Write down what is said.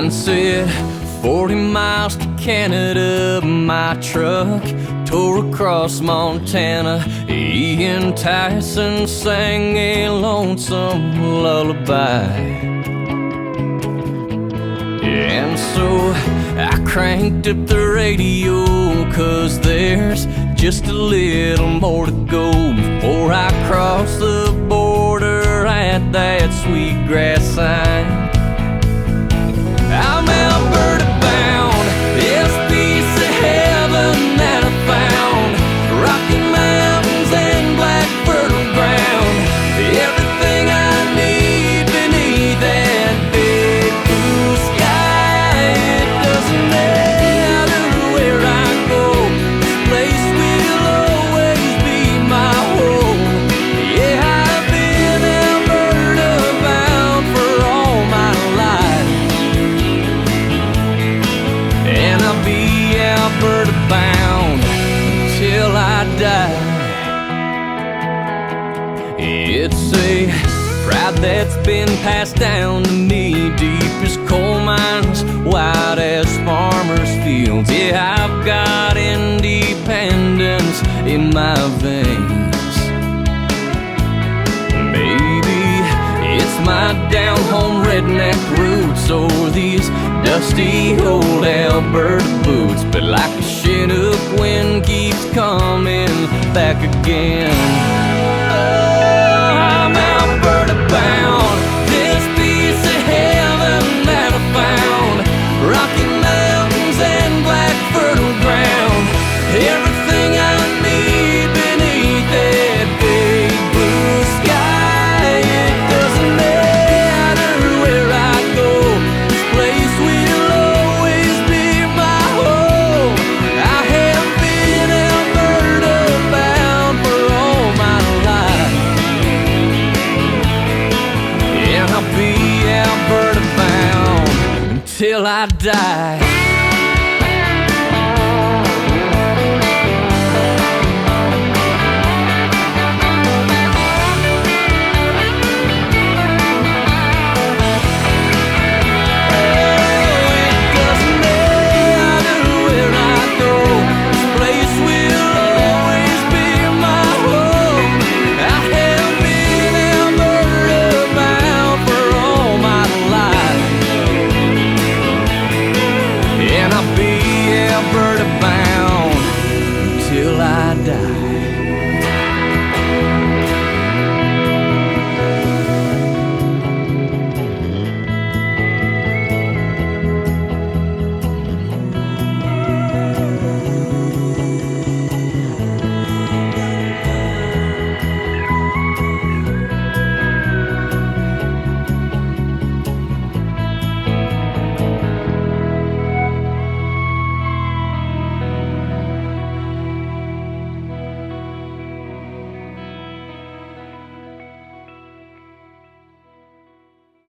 sign said 40 miles to Canada. My truck tore across Montana. Ian Tyson sang a lonesome lullaby. And so I cranked up the radio, 'cause there's just a little more to go before I cross the border at that sweetgrass sign. I'm Alberta bound, this piece of heaven that I found. Rocky Mountains and black fertile ground, everything I need beneath that big blue sky. It doesn't matter where I go, this place will always be my home. Yeah, I've been Alberta bound for all my life, and I'll be Alberta bound until I die. It's a pride that's been passed down to me, deep as coal mines, wide as farmers' fields. Yeah, I've got independence in my veins. Maybe it's my down-home redneck roots or these dusty old Alberta boots, but like a Chinook wind keeps coming back again. I'm Alberta bound, this piece of heaven that I found. Rocky Mountains and black fertile ground, everything I need beneath that big blue sky. It doesn't matter where I go, this place will always be my home. I have been Alberta bound for all my life, and I'll be Alberta bound until I die. Alberta bound.